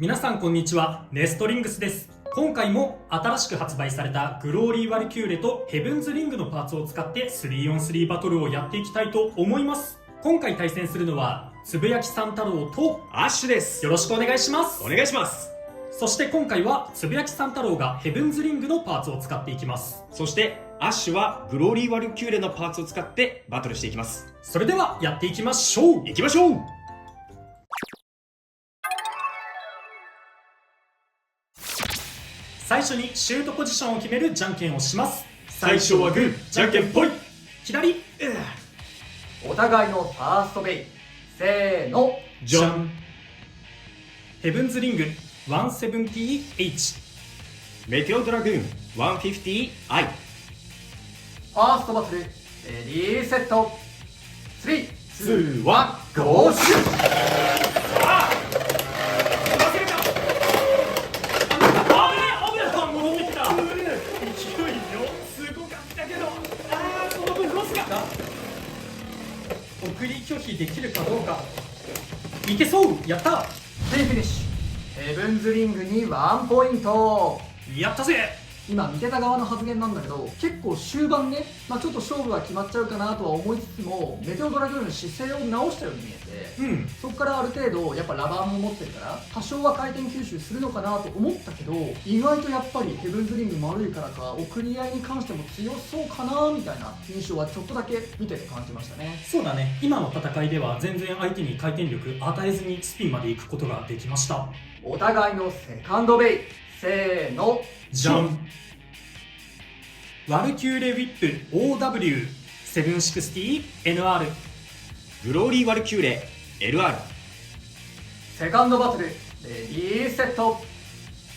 皆さんこんにちは、ネストリングスです。今回も新しく発売されたグローリー・ワルキューレとヘブンズ・リングのパーツを使って 3on3 バトルをやっていきたいと思います。今回対戦するのはつぶやきさん太郎とアッシュです。よろしくお願いします。お願いします。そして今回はつぶやきさん太郎がヘブンズ・リングのパーツを使っていきます。そしてアッシュはグローリー・ワルキューレのパーツを使ってバトルしていきます。それではやっていきましょう。行きましょう。最初にシュートポジションを決めるじゃんけんをします。最初はグー、じゃんけんぽい。左、お互いのファーストベイ、せーの、じゃん。ヘブンズ・リング 170H、 メテオドラグーン 150i。 ファーストバトル、レディーセット、3、2、1、ゴーシュ送り拒否できるかどうか。いけそう。やった。フィニッシュ。ヘブンズリングに1ポイント。やったぜ。今見てた側の発言なんだけど、結構終盤ね、ちょっと勝負は決まっちゃうかなとは思いつつも、メテオドラグーンの姿勢を直したように見えて、そこからある程度やっぱラバーも持ってるから多少は回転吸収するのかなと思ったけど、意外とやっぱりヘブンズリング丸いからか送り合いに関しても強そうかなみたいな印象はちょっとだけ見てて感じましたね。そうだね、今の戦いでは全然相手に回転力与えずにスピンまで行くことができました。お互いのセカンドベイ、せーの、じゃん。ワルキューレウィップ OW760NR。 グローリー・ワルキューレ LR。 セカンドバトル、レディーセット、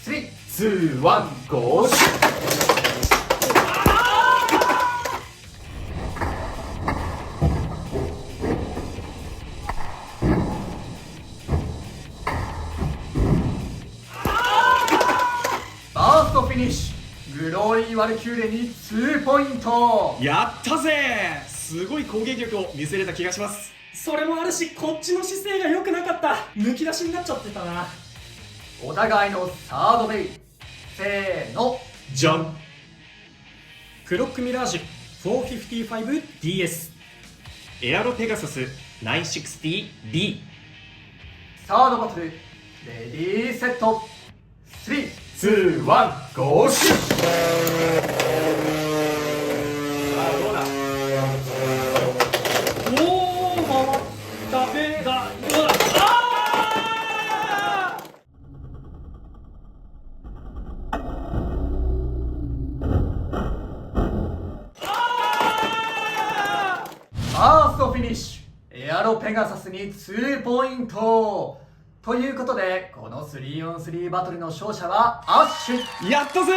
3、2、1、ゴーシュファーストフィニッシュ。グローリー・ワルキューレに2ポイント。やったぜ。すごい攻撃力を見せれた気がします。それもあるし、こっちの姿勢が良くなかった。抜き出しになっちゃってたな。お互いのサードベイ、せーの、じゃん。クロックミラージュ 455DS。 エアロペガサス 960B。 サードバトル、レディーセット、3、2、1、ゴーシュおー、回った目が、ファーストフィニッシュ。エアロペガサスに2ポイント。ということで、この 3on3 バトルの勝者はアッシュ。やったぜ。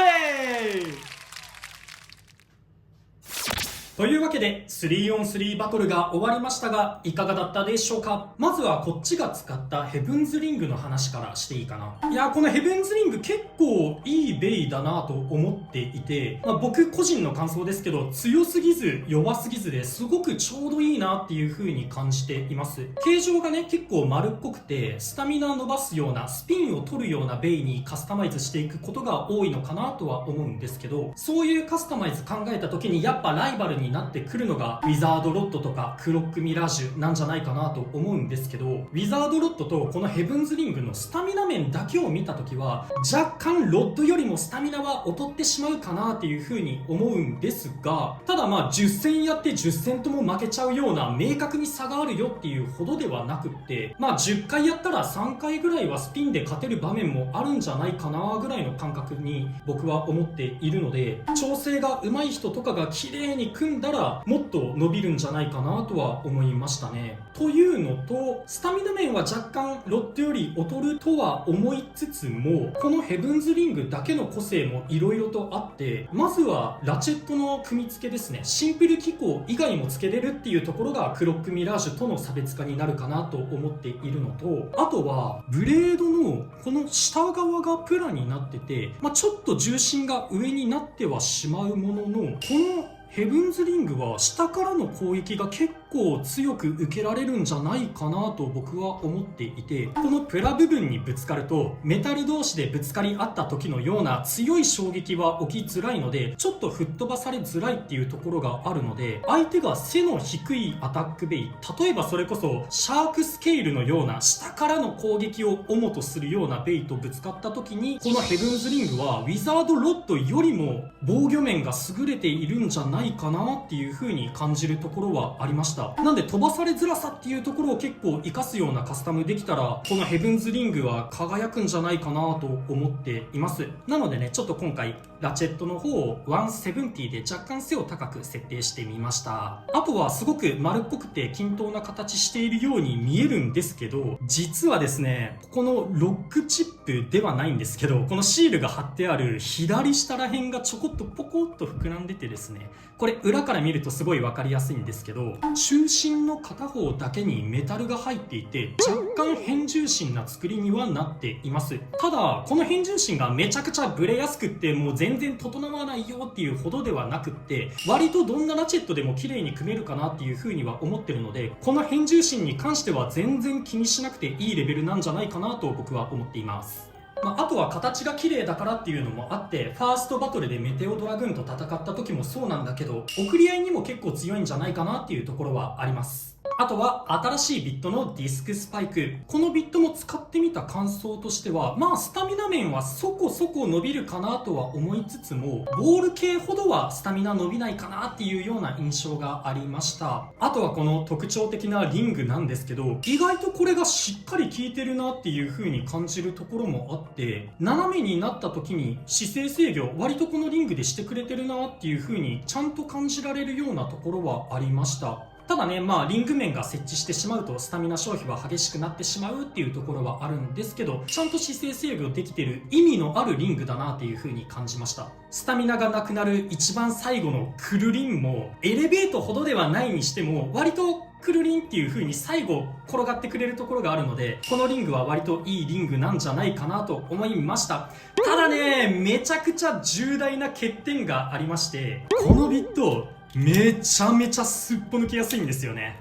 というわけで 3on3 バトルが終わりましたが、いかがだったでしょうか。まずはこっちが使ったヘブンズリングの話からしていいかな。いや、このヘブンズリング結構いいベイだなと思っていて、僕個人の感想ですけど、強すぎず弱すぎずですごくちょうどいいなっていう風に感じています。形状がね、結構丸っこくてスタミナ伸ばすようなスピンを取るようなベイにカスタマイズしていくことが多いのかなとは思うんですけど、そういうカスタマイズ考えた時にやっぱライバルになってくるのがウィザードロッドとかクロックミラージュなんじゃないかなと思うんですけど、ウィザードロッドとこのヘブンズリングのスタミナ面だけを見た時は若干ロッドよりもスタミナは劣ってしまうかなっていう風に思うんですが、ただ10戦やって10戦とも負けちゃうような明確に差があるよっていうほどではなくって、10回やったら3回ぐらいはスピンで勝てる場面もあるんじゃないかなぐらいの感覚に僕は思っているので、調整が上手い人とかが綺麗に組んだらもっと伸びるんじゃないかなとは思いましたね。というのと、スタミナ面は若干ロッドより劣るとは思いつつも、このヘブンズリングだけの個性も色々とあって、まずはラチェットの組み付けですね。シンプル機構以外も付けれるっていうところがクロックミラージュとの差別化になるかなと思っているのと、あとはブレードのこの下側がプラになってて、ちょっと重心が上になってはしまうものの、このヘブンズリングは下からの攻撃が結構強く受けられるんじゃないかなと僕は思っていて、このプラ部分にぶつかるとメタル同士でぶつかり合った時のような強い衝撃は起きづらいので、ちょっと吹っ飛ばされづらいっていうところがあるので、相手が背の低いアタックベイ、例えばそれこそシャークスケールのような下からの攻撃を主とするようなベイとぶつかった時に、このヘブンズリングはウィザードロッドよりも防御面が優れているんじゃないかなっていう風に感じるところはありました。なんで飛ばされづらさっていうところを結構活かすようなカスタムできたら、このヘブンズリングは輝くんじゃないかなと思っています。なのでね、ちょっと今回ラチェットの方を170で若干背を高く設定してみました。あとはすごく丸っこくて均等な形しているように見えるんですけど、実はですね、ここのロックチップではないんですけど、このシールが貼ってある左下ら辺がちょこっとポコッと膨らんでてですね、これ裏から見るとすごいわかりやすいんですけど、中心の片方だけにメタルが入っていて若干変重心な作りにはなっています。ただこの変重心がめちゃくちゃブレやすくってもう全然整わないよっていうほどではなくって、割とどんなラチェットでも綺麗に組めるかなっていう風には思ってるので、この変重心に関しては全然気にしなくていいレベルなんじゃないかなと僕は思っています。あとは形が綺麗だからっていうのもあって、ファーストバトルでメテオドラグーンと戦った時もそうなんだけど、送り合いにも結構強いんじゃないかなっていうところはあります。あとは新しいビットのディスクスパイク。このビットも使ってみた感想としては、スタミナ面はそこそこ伸びるかなとは思いつつも、ボール系ほどはスタミナ伸びないかなっていうような印象がありました。あとはこの特徴的なリングなんですけど、意外とこれがしっかり効いてるなっていう風に感じるところもあって、斜めになった時に姿勢制御、割とこのリングでしてくれてるなっていう風にちゃんと感じられるようなところはありました。ただね、リング面が設置してしまうとスタミナ消費は激しくなってしまうっていうところはあるんですけど、ちゃんと姿勢制御できてる意味のあるリングだなっていう風に感じました。スタミナがなくなる一番最後のクルリンもエレベートほどではないにしても割とクルリンっていう風に最後転がってくれるところがあるので、このリングは割といいリングなんじゃないかなと思いました。ただね、めちゃくちゃ重大な欠点がありまして、このビットめちゃめちゃすっぽ抜けやすいんですよね。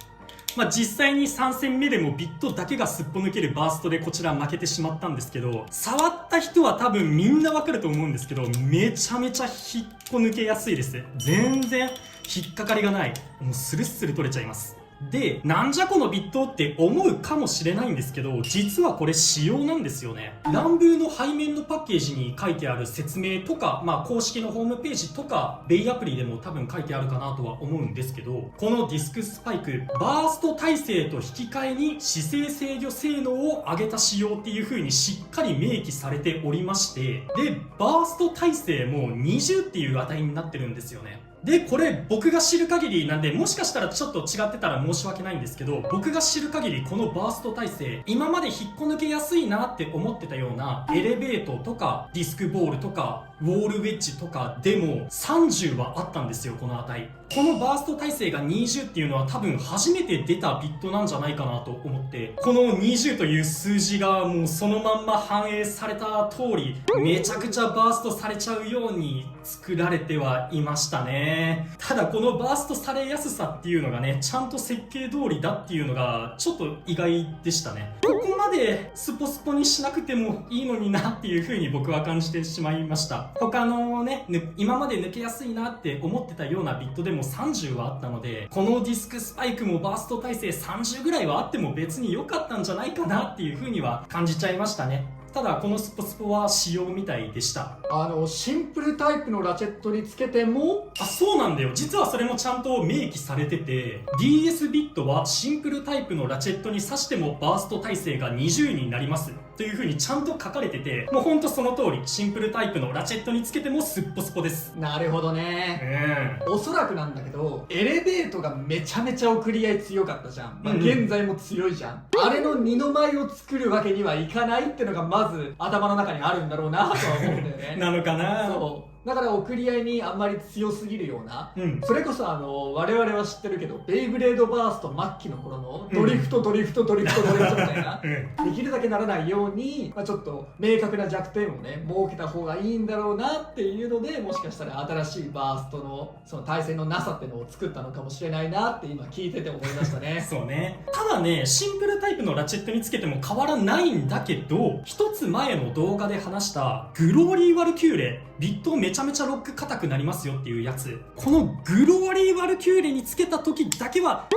実際に3戦目でもビットだけがすっぽ抜けるバーストでこちら負けてしまったんですけど、触った人は多分みんなわかると思うんですけど、めちゃめちゃ引っこ抜けやすいです。全然引っかかりがない。もうスルスル取れちゃいます。で、なんじゃこのビットって思うかもしれないんですけど、実はこれ仕様なんですよね。乱ブーの背面のパッケージに書いてある説明とか、公式のホームページとか、ベイアプリでも多分書いてあるかなとは思うんですけど、このディスクスパイク、バースト耐性と引き換えに姿勢制御性能を上げた仕様っていう風にしっかり明記されておりまして、で、バースト耐性も20っていう値になってるんですよね。で、これ僕が知る限りなんで、もしかしたらちょっと違ってたら申し訳ないんですけど、僕が知る限りこのバースト耐性、今まで引っこ抜けやすいなって思ってたようなエレベートとかディスクボールとかウォールウェッジとかでも30はあったんですよ、この値。このバースト耐性が20っていうのは多分初めて出たビットなんじゃないかなと思って、この20という数字がもうそのまんま反映された通り、めちゃくちゃバーストされちゃうように作られてはいましたね。ただこのバーストされやすさっていうのがね、ちゃんと設計通りだっていうのがちょっと意外でしたね。ここまでスポスポにしなくてもいいのになっていう風に僕は感じてしまいました。他のね、今まで抜けやすいなって思ってたようなビットでも30はあったので、このディスクスパイクもバースト耐性30ぐらいはあっても別に良かったんじゃないかなっていう風には感じちゃいましたね。ただこのスポスポは仕様みたいでした。シンプルタイプのラチェットにつけても、そうなんだよ。実はそれもちゃんと明記されてて、 DS ビットはシンプルタイプのラチェットに挿してもバースト耐性が20になりますという風にちゃんと書かれてて、もうほんとその通り、シンプルタイプのラチェットにつけてもスッポスポです。なるほどね。おそらくなんだけど、エレベートがめちゃめちゃ送り合い強かったじゃん。現在も強いじゃん。あれの二の舞を作るわけにはいかないってのがまず頭の中にあるんだろうなとは思うんだよね。なのかな。そうだから送り合いにあんまり強すぎるような、うん、それこそ我々は知ってるけどベイブレードバースト末期の頃のドリフトドリフトドリフトドリフトみたいな、できるだけならないように、ちょっと明確な弱点をね設けた方がいいんだろうなっていうので、もしかしたら新しいバーストのその対戦のなさっていうのを作ったのかもしれないなって今聞いてて思いましたね。そうね。ただね、シンプルタイプのラチェットにつけても変わらないんだけど、一つ前の動画で話したグローリー・ワルキューレ、ビットめちゃめちゃロック硬くなりますよっていうやつ、このグローリー・ワルキューレにつけた時だけは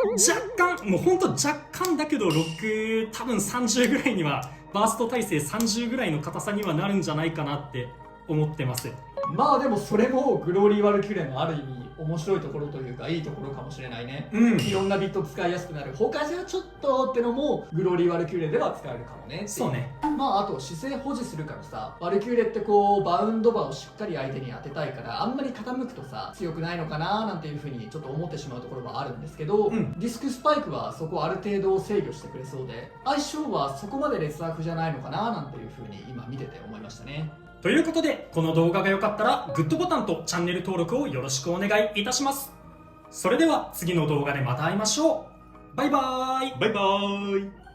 若干、もうほんと若干だけどロック多分30ぐらいには、バースト耐性30ぐらいの硬さにはなるんじゃないかなって思ってます。まあでもそれもグローリー・ワルキューレのある意味面白いところというかいいところかもしれないね。いろんなビット使いやすくなる。他じゃちょっとってのもグローリー・ワルキューレでは使えるかもね。そうね。あと姿勢保持するからさ、ワルキューレってこうバウンド場をしっかり相手に当てたいからあんまり傾くとさ強くないのかななんていうふうにちょっと思ってしまうところはあるんですけど、ディスクスパイクはそこある程度制御してくれそうで、相性はそこまで劣悪じゃないのかななんていうふうに今見てて思いましたね。ということで、この動画が良かったらグッドボタンとチャンネル登録をよろしくお願いいたします。それでは次の動画でまた会いましょう。バイバーイ。バイバーイ。